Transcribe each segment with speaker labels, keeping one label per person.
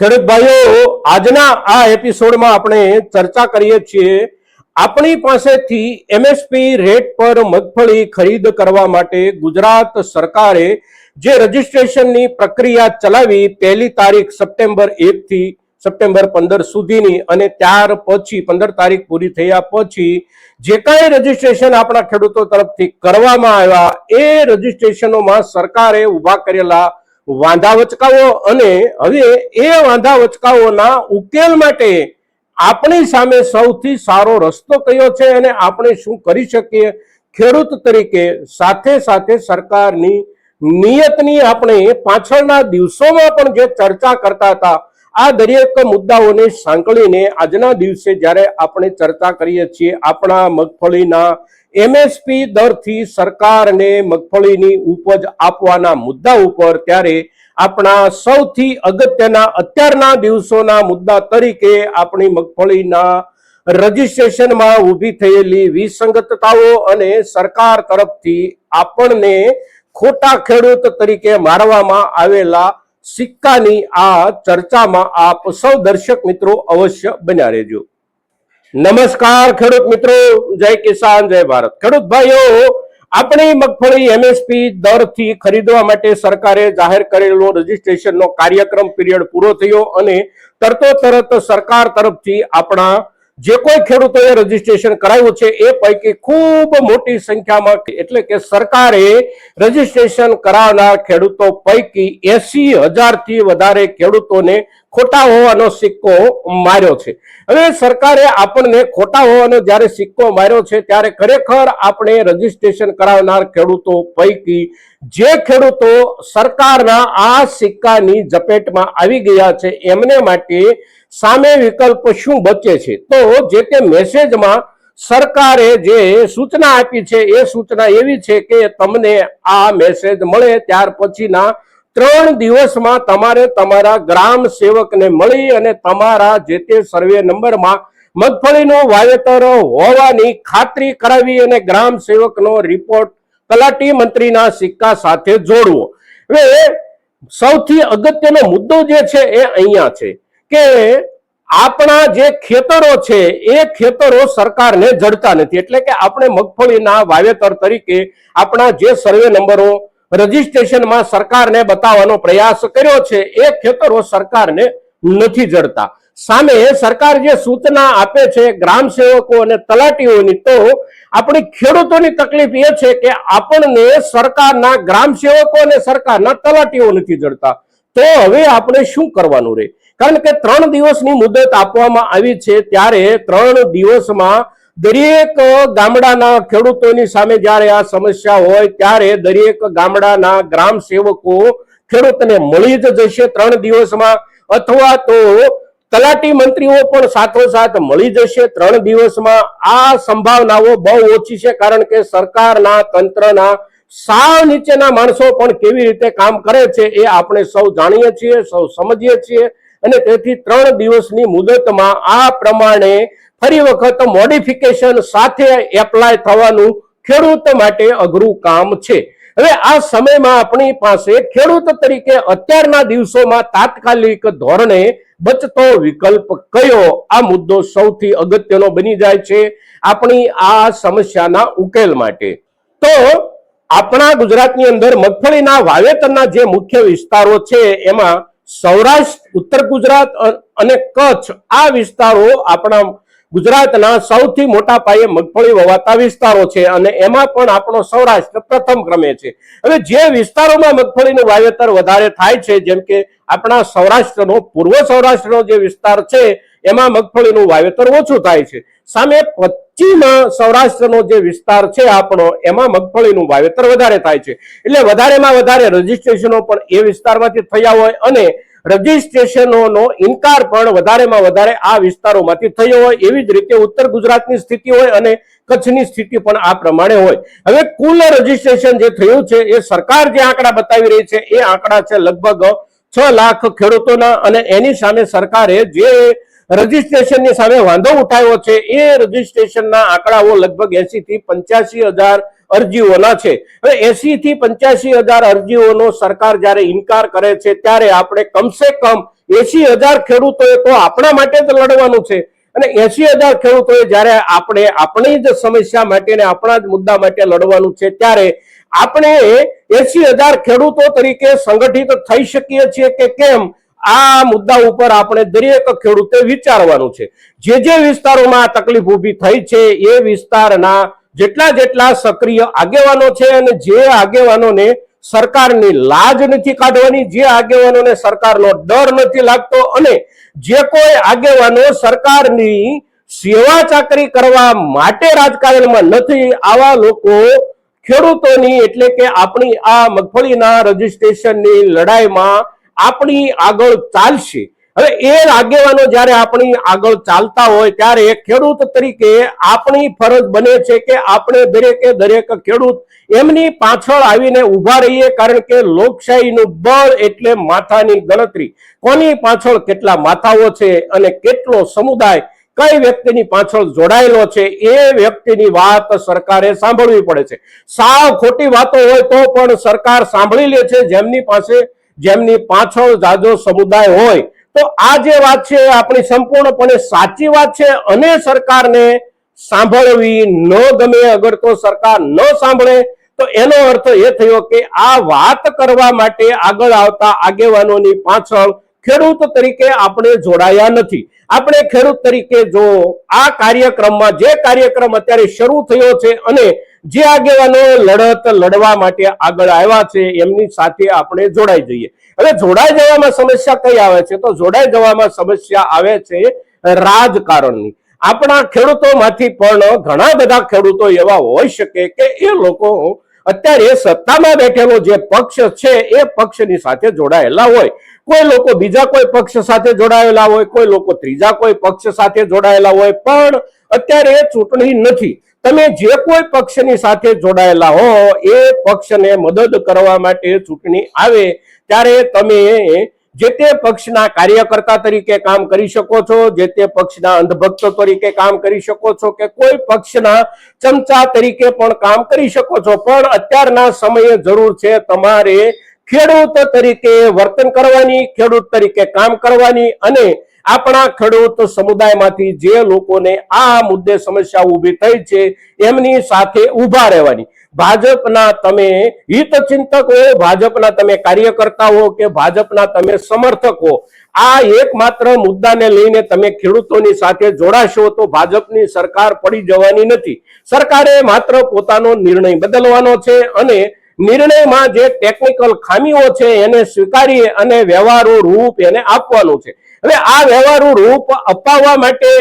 Speaker 1: ખેડૂત ભાઈઓ, આજના આ એપિસોડમાં આપણે ચર્ચા કરીએ છીએ આપણી પાસેથી એમએસપી રેટ પર મગફળી ખરીદ કરવા માટે ગુજરાત સરકારે જે રજીસ્ટ્રેશનની પ્રક્રિયા ચલાવી 1 તારીખ સપ્ટેમ્બર 1 થી સપ્ટેમ્બર 15 સુધીની, અને ત્યાર પછી 15 તારીખ પૂરી થયા પછી જે કાંઈ રજીસ્ટ્રેશન આપણા ખેડૂતો તરફથી કરવામાં આવ્યા એ રજીસ્ટ્રેશનોમાં સરકારે ઊભા કરેલા વાંધા વચકાઓ અને હવે એ વાંધા વચકાઓના ઉકેલ માટે આપણી સામે સૌથી સારો રસ્તો કયો છે અને આપણે શું કરી શકીએ ખેડૂત તરીકે, સાથે સાથે સરકારની નિયતની આપણે પાછળના દિવસોમાં પણ જે ચર્ચા કરતા હતા આ દરેક મુદ્દાઓને સાંકળીને આજના દિવસે જ્યારે આપણે ચર્ચા કરીએ છીએ આપણા મગફળીના એમએસપી દરથી સરકારને મગફળીની ઉપજ આપવાના મુદ્દા ઉપર, ત્યારે આપણા સૌથી અગત્યના અત્યારના દિવસોના મુદ્દા તરીકે આપણી મગફળીના રજીસ્ટ્રેશનમાં ઊભી થયેલી વિસંગતતાઓ અને સરકાર તરફથી આપણને ખોટા ખેડૂત તરીકે મારવામાં આવેલા સિક્કાની આ ચર્ચામાં આપ સૌ દર્શક મિત્રો અવશ્ય બન્યા રહેજો. નમસ્કાર ખેડૂત મિત્રો, જય કિસાન જય ભારત. ખેડૂત ભાઈઓ, આપણી મગફળી એમએસપી દરથી ખરીદવા માટે સરકારે જાહેર કરેલો રજીસ્ટ્રેશનનો કાર્યક્રમ પીરિયડ પૂરો થયો અને તરત સરકાર તરફથી આપણા જે કોઈ ખેડૂતોએ રજીસ્ટ્રેશન કરાવ્યું છે એ પૈકી ખૂબ મોટી સંખ્યામાં, એટલે કે સરકારે રજીસ્ટ્રેશન કરાવનાર ખેડૂતો પૈકી 80,000 થી વધારે ખેડૂતોને ખોટા હોવાનો સિક્કો માર્યો છે. હવે સરકારે આપણને ખોટા હોવાનો જ્યારે સિક્કો માર્યો છે ત્યારે ખરેખર આપણે રજીસ્ટ્રેશન કરાવનાર ખેડૂતો પૈકી જે ખેડૂતો સરકારના આ સિક્કાની ઝપેટમાં આવી ગયા છે એમને માટે સામે વિકલ્પ શું બચે છે? તો જે તે મેસેજમાં સરકારે જે સૂચના આપી છે એ સૂચના એવી છે કે તમને આ મેસેજ મળે ત્યાર પછીના 3 દિવસમાં તમારે તમારા ગ્રામ સેવકને મળી અને તમારા જે તે સર્વે નંબરમાં મગફળીનું વાવેતર હોવાની ખાતરી કરાવી અને ગ્રામ સેવકનો રિપોર્ટ તલાટી મંત્રીના સિક્કા સાથે જોડવો. હવે સૌથી અગત્યનો મુદ્દો જે છે એ અહીંયા છે કે આપણા જે ખેતરો છે એ ખેતરો સરકારને જડતા નથી, એટલે કે આપણે મગફળીના વાવેતર તરીકે આપણા જે સર્વે નંબરો રજીસ્ટ્રેશનમાં સરકારને બતાવવાનો પ્રયાસ કર્યો છે એ ખેતરો સરકારને નથી જડતા. સામે સરકાર જે સૂચના આપે છે ગ્રામ સેવકો અને તલાટીઓની, તો આપણી ખેડૂતોની તકલીફ એ છે કે આપણને સરકારના ગ્રામ સેવકો અને સરકારના તલાટીઓ નથી જડતા. તો હવે આપણે શું કરવાનું રહે? કારણ કે 3 દિવસની મુદત આપવામાં આવી છે, ત્યારે 3 દિવસમાં દરેક ગામડાના ખેડૂતોની સામે જ્યારે આ સમસ્યા હોય ત્યારે દરેક ગામડાના ગ્રામ સેવકો ખેડૂતને મળી જ જશે 3 દિવસમાં, અથવા તો તલાટી મંત્રીઓ પણ સાથોસાથ મળી જશે 3 દિવસમાં. આ સંભાવનાઓ બહુ ઓછી છે, કારણ કે સરકારના તંત્રના સાવ નીચેના માણસો પણ કેવી રીતે કામ કરે છે એ આપણે સૌ જાણીએ છીએ, સૌ સમજીએ છીએ. અને તેથી 3 દિવસની મુદતમાં આ પ્રમાણે ફરી વખત મોડિફિકેશન સાથે એપ્લાય થવાનું ખેડૂત માટે અઘરું કામ છે. હવે આ સમયમાં આપણી પાસે ખેડૂત તરીકે અત્યારના દિવસોમાં તાત્કાલિક ધોરણે બચતો વિકલ્પ કયો? આ મુદ્દો સૌથી અગત્યનો બની જાય છે આપણી આ સમસ્યાના ઉકેલ માટે. તો આપણા ગુજરાતની અંદર મગફળીના વાવેતરના જે મુખ્ય વિસ્તારો છે એમાં સૌરાષ્ટ્ર, ઉત્તર ગુજરાત અને કચ્છ આ વિસ્તારો આપણા ગુજરાતના સૌથી મોટા પાયે મગફળી વવાતા વિસ્તારો છે અને એમાં પણ આપણો સૌરાષ્ટ્ર પ્રથમ ક્રમે છે. હવે જે વિસ્તારોમાં મગફળીનું વાવેતર વધારે થાય છે, જેમ કે આપણા સૌરાષ્ટ્રનો, પૂર્વ સૌરાષ્ટ્રનો જે વિસ્તાર છે એમાં મગફળીનું વાવેતર ઓછું થાય છે. સામે પશ્ચિમ સૌરાષ્ટ્રનો જે વિસ્તાર છે આપણો, એમાં મગફળીનું વાવેતર વધારે થાય છે. એટલે વધારેમાં વધારે રજીસ્ટ્રેશનો પણ એ વિસ્તારમાંથી થયા હોય અને રજીસ્ટ્રેશનોનો ઇનકાર પણ વધારેમાં વધારે આ વિસ્તારોમાંથી થયો હોય. એવી જ રીતે ઉત્તર ગુજરાતની સ્થિતિ હોય અને કચ્છની સ્થિતિ પણ આ પ્રમાણે હોય. હવે કુલ રજીસ્ટ્રેશન જે થયું છે એ સરકાર જે આંકડા બતાવી રહી છે એ આંકડા છે લગભગ 6 લાખ ખેડૂતોના, અને એની સામે સરકારે જે રજીસ્ટ્રેશનની સામે વાંધો ઉઠાવ્યો છે એ રજીસ્ટ્રેશનના આંકડાઓ લગભગ 80 થી 85,000 અરજીઓના છે. હવે 80 થી 85,000 અરજીઓનો સરકાર જ્યારે ઇનકાર કરે છે ત્યારે આપણે કમસે કમ 80,000 ખેડૂતોએ તો આપણા માટે જ લડવાનું છે. અને 80,000 ખેડૂતોએ જ્યારે આપણે આપણી જ સમસ્યા માટે ને આપણા જ મુદ્દા માટે લડવાનું છે ત્યારે આપણે 80,000 ખેડૂતો તરીકે સંગઠિત થઈ શકીએ છીએ કે કેમ, આ મુદ્દા ઉપર આપણે દરેક ખેડૂતે વિચારવાનું છે. જે વિસ્તારોમાં આ તકલીફ ઊભી થઈ છે એ વિસ્તારના જેટલા સક્રિય આગેવાનો છે અને જે આગેવાનોને સરકારની લાજ નથી કાઢવાની, જે આગેવાનોને સરકારનો ડર નથી લાગતો અને જે કોઈ આગેવાનો સરકારની સેવા ચાકરી કરવા માટે રાજકારણમાં નથી, આવા લોકો ખેડૂતોની એટલે કે આપણી આ મગફળીના રજીસ્ટ્રેશનની લડાઈમાં આપણી આગળ ચાલશે. હવે એ આગેવાનો જ્યારે આપણી આગળ ચાલતા હોય ત્યારે ખેડૂત તરીકે આપણી ફરજ બને છે કે આપણે દરેક ખેડૂત એમની પાછળ આવીને ઉભા રહીએ, કારણ કે લોકશાહીનું બળ એટલે માથાની ગણતરી. કોની પાછળ કેટલા માથાઓ છે અને કેટલો સમુદાય કઈ વ્યક્તિની પાછળ જોડાયેલો છે એ વ્યક્તિની વાત સરકારે સાંભળવી પડે છે. સાવ ખોટી વાતો હોય તો પણ સરકાર સાંભળી લે છે, જેમની પાછળ જાજો સમુદાય હોય. તો આ જે વાત છે આપણી સંપૂર્ણપણે સાચી વાત છે અને સરકારને સાંભળવી ન ગમે. અગર તો સરકાર ન સાંભળે તો એનો અર્થ એ થયો કે આ વાત કરવા માટે આગળ આવતા આગેવાનોની પાછળ ખેડૂત તરીકે આપણે જોડાયા નથી. આપણે ખેડૂત તરીકે જો આ કાર્યક્રમમાં જે કાર્યક્રમ અત્યારે શરૂ થયો છે અને જે આગેવાનો લડત લડવા માટે આગળ આવ્યા છે એમની સાથે આપણે જોડાઈ જઈએ. હવે જોડાઈ જવામાં સમસ્યા કઈ આવે છે? તો જોડાઈ જવામાં સમસ્યા આવે છે રાજકારણની. આપણા ખેડૂતોમાંથી પણ ઘણા બધા ખેડૂતો એવા હોઈ શકે કે એ લોકો અત્યારે સત્તામાં બેઠેલો જે પક્ષ છે એ પક્ષની સાથે જોડાયેલા હોય. કોઈ લોકો બીજા કોઈ પક્ષ સાથે જોડાયેલા હોય, કોઈ લોકો ત્રીજા કોઈ પક્ષ સાથે જોડાયેલા હોય, પણ અત્યારે ચૂંટણી નથી. તમે જે કોઈ પક્ષની સાથે જોડાયેલા હો એ પક્ષને મદદ કરવા માટે ચૂંટણી આવે ત્યારે તમે જે તે પક્ષના કાર્યકર્તા તરીકે કામ કરી શકો છો, જે તે પક્ષના અંધભક્ત તરીકે કામ કરી શકો છો કે કોઈ પક્ષના ચમચા તરીકે પણ કામ કરી શકો છો. પણ અત્યારના સમયે જરૂર છે તમારે ખેડૂત તરીકે વર્તન કરવાની, ખેડૂત તરીકે કામ કરવાની અને આપણા ખેડૂત સમુદાયમાંથી જે લોકોને આ મુદ્દે સમસ્યા ઊભી થઈ છે એમની સાથે ઊભા રહેવાની. ભાજપના તમે હિતચિંતક હો, ભાજપના તમે કાર્યકર્તા હો કે ભાજપના તમે સમર્થક હો, આ એકમાત્ર મુદ્દાને લઈને તમે ખેડૂતોની સાથે જોડાશો તો ભાજપની સરકાર પડી જવાની નથી. સરકારે માત્ર પોતાનો નિર્ણય બદલવાનો છે અને નિર્ણયમાં જે ટેકનિકલ ખામીઓ છે એને સ્વીકારી અને વ્યવહારુ રૂપ એને આપવાનું છે. હવે આ વ્યવહારુ રૂપ અપાવવા માટે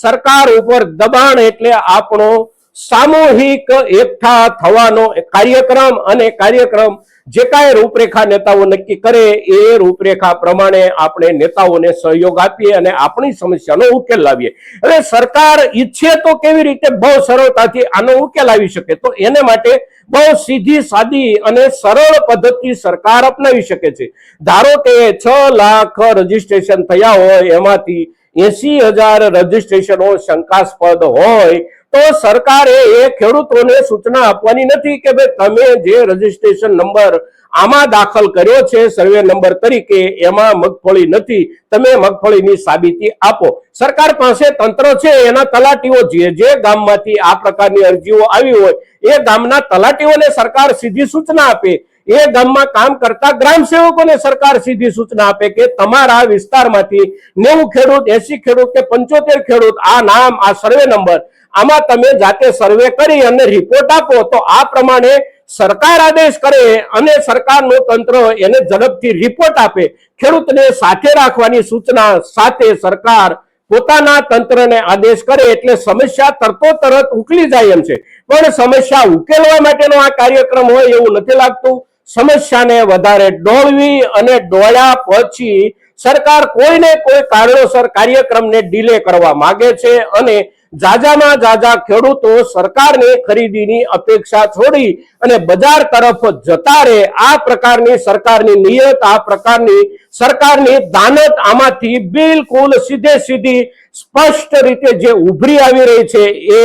Speaker 1: સરકાર ઉપર દબાણ એટલે આપણો સામૂહિક એકઠા થવાનો કાર્યક્રમ અને કાર્યક્રમ જે કાંઈ રૂપરેખા નેતાઓ નક્કી કરે એ રૂપરેખા પ્રમાણે આપણે નેતાઓને સહયોગ આપીએ અને આપણી સમસ્યાનો ઉકેલ લાવીએ. હવે સરકાર ઈચ્છે તો કેવી રીતે બહુ સરળતાથી આનો ઉકેલ આવી શકે? તો એને માટે બહુ સીધી સાદી અને સરળ પદ્ધતિ સરકાર અપનાવી શકે છે. ધારો કે 6 લાખ રજીસ્ટ્રેશન થયા હોય, એમાંથી 80,000 રજીસ્ટ્રેશનો શંકાસ્પદ હોય તો સરકારે એ ખેડૂતોને સૂચના આપવાની નથી કે ભાઈ તમે જે રજીસ્ટ્રેશન નંબર આમાં દાખલ કર્યો છે સર્વે નંબર તરીકે એમાં મગફળી નથી, તમે મગફળીની સાબિતી આપો. સરકાર પાસે તંત્ર છે, એના તલાટીઓ જે ગામમાંથી આ પ્રકારની અરજીઓ આવી હોય એ ગામના તલાટીઓને સરકાર સીધી સૂચના આપે. એ ગામમાં કામ કરતા ગ્રામ સેવકોને સરકાર સીધી સૂચના આપે કે તમારા વિસ્તારમાંથી 90 ખેડૂત, 80 ખેડૂત કે 75 ખેડૂત આ નામ, આ સર્વે નંબર, આમાં તમે જાતે સર્વે કરી અને રિપોર્ટ આપો. તો આ પ્રમાણે સરકાર આદેશ કરે અને સરકારનું તંત્ર એને ઝડપથી રિપોર્ટ આપે. ખેડૂતને સાથે રાખવાની સૂચના સાથે સરકાર પોતાના તંત્રને આદેશ કરે એટલે સમસ્યા તરત ઉકેલી જાય એમ છે. પણ સમસ્યા ઉકેલવા માટેનો આ કાર્યક્રમ હોય એવું નથી લાગતું. સમસ્યાને વધારે ડોળવી અને ડોળ્યા પછી સરકાર કોઈને કોઈ કારણોસર કાર્યક્રમને ડીલે કરવા માંગે છે અને જાજામાં જાજા ખેડૂતો સરકારની ખરીદીની અપેક્ષા છોડી અને બજાર તરફ જતા રહે. આ પ્રકારની સરકારની નિયત, આ પ્રકારની સરકારની દાનત આમાંથી બિલકુલ સીધી સ્પષ્ટ રીતે જે ઉભરી આવી રહી છે એ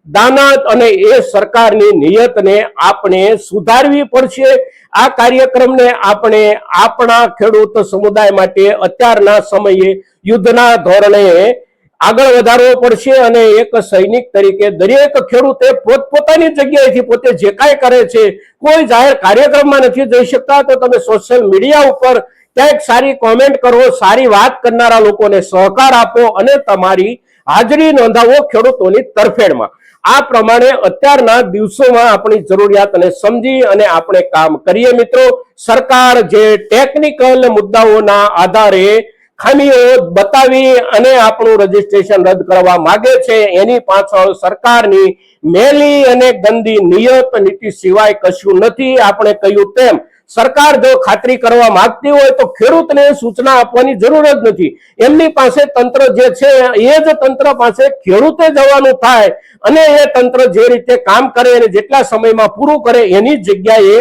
Speaker 1: દાનત અને એ સરકારની નિયતને આપણે સુધારવી પડશે. આ કાર્યક્રમને આપણે આપણા ખેડૂત સમુદાય માટે અત્યારના સમયે યુદ્ધના ધોરણે આગળ વધારવો પડશે અને એક સૈનિક તરીકે દરેક ખેડૂતે પોતપોતાની જગ્યાએથી પોતે જે કાંઈ કરે છે, કોઈ જાહેર કાર્યક્રમમાં નથી જઈ શકતા તો તમે સોશિયલ મીડિયા ઉપર ક્યાંક સારી કોમેન્ટ કરો, સારી વાત કરનારા લોકોને સહકાર આપો અને તમારી હાજરી નોંધાવો ખેડૂતોની તરફેણમાં. આ પ્રમાણે અત્યારના દિવસોમાં આપણી જરૂરિયાતને સમજી અને આપણે કામ કરીએ. મિત્રો, સરકાર જે ટેકનિકલ મુદ્દાઓના આધારે ખામીઓ બતાવી અને આપણું રજીસ્ટ્રેશન રદ કરવા માંગે છે, એની પાછળ સરકારની મેલી અને ગંદી નિયત નીતિ સિવાય કશું નથી. આપણે કહ્યું તેમ સરકાર જો ખાતરી કરવા માંગતી હોય તો ખેડૂતને સૂચના આપવાની જરૂર જ નથી. એમની પાસે તંત્ર જે છે એ જ તંત્ર પાસે ખેડૂતે જવાનું થાય અને એ તંત્ર જે રીતે કામ કરે અને જેટલા સમયમાં પૂરું કરે એની જગ્યાએ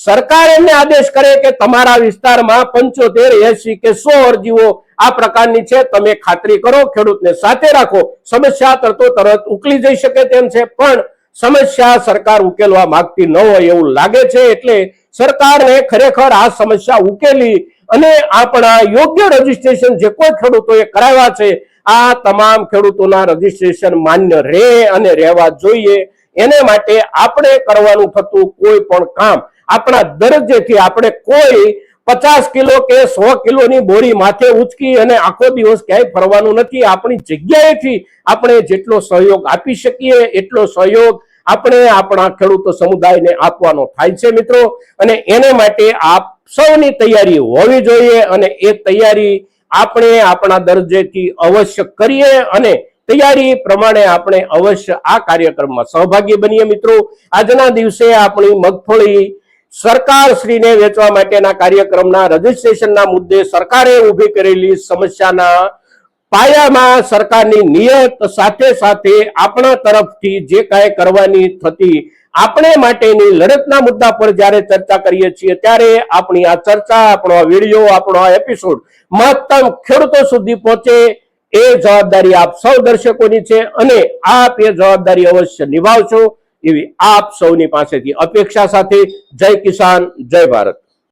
Speaker 1: સરકાર એમને આદેશ કરે કે તમારા વિસ્તારમાં 75, 80 કે 100 અરજીઓ આ પ્રકારની છે, તમે ખાતરી કરો, ખેડૂતને સાથે રાખો, સમસ્યા તરત ઉકેલી જઈ શકે તેમ છે. પણ સમસ્યા સરકાર ઉકેલવા માંગતી ન હોય એવું લાગે છે. એટલે સરકારને ખરેખર આ સમસ્યા ઉકેલી અને આપણા યોગ્ય રજીસ્ટ્રેશન જે કોઈ ખેડૂતોએ કરાવ્યા છે આ તમામ ખેડૂતોના રજીસ્ટ્રેશન માન્ય રહે અને રહેવા જોઈએ. એને માટે આપણે કરવાનું થતું કોઈ પણ કામ આપણા દરજ્જેથી આપણે કોઈ 50 કિલો કે 100 કિલોની બોરી માથે ઉચકી અને આખો દિવસ ક્યાંય ફરવાનું નથી. આપણી જગ્યાએથી આપણે જેટલો સહયોગ આપી શકીએ એટલો સહયોગ આપણે આપણા ખેડૂતો સમુદાયને આપવાનો થાય છે મિત્રો. અને એને માટે આપ સૌની તૈયારી હોવી જોઈએ અને એ તૈયારી આપણે આપણા દરજ્જેથી અવશ્ય કરીએ અને તૈયારી પ્રમાણે આપણે અવશ્ય આ કાર્યક્રમમાં સહભાગી બનીએ. મિત્રો, આજના દિવસે આપણી મગફળી સરકાર શ્રીને વેચવા માટેના કાર્યક્રમના રજીસ્ટ્રેશનના મુદ્દે સરકારે ઊભી કરેલી સમસ્યાના પાયામાં સરકારની નિયત સાથે સાથે આપણા તરફથી જે કાંઈ કરવાની થતી આપણે માટેની લડતના મુદ્દા પર જ્યારે ચર્ચા કરીએ છીએ ત્યારે આપણી આ ચર્ચા, આપણો આ વિડીયો, આપણો આ એપિસોડ મહત્તમ ખેડૂતો સુધી પહોંચે એ જવાબદારી આપ સૌ દર્શકોની છે અને આપ એ જવાબદારી અવશ્ય નિભાવશો એવી આપ સૌની પાસેથી અપેક્ષા સાથે જય કિસાન, જય ભારત.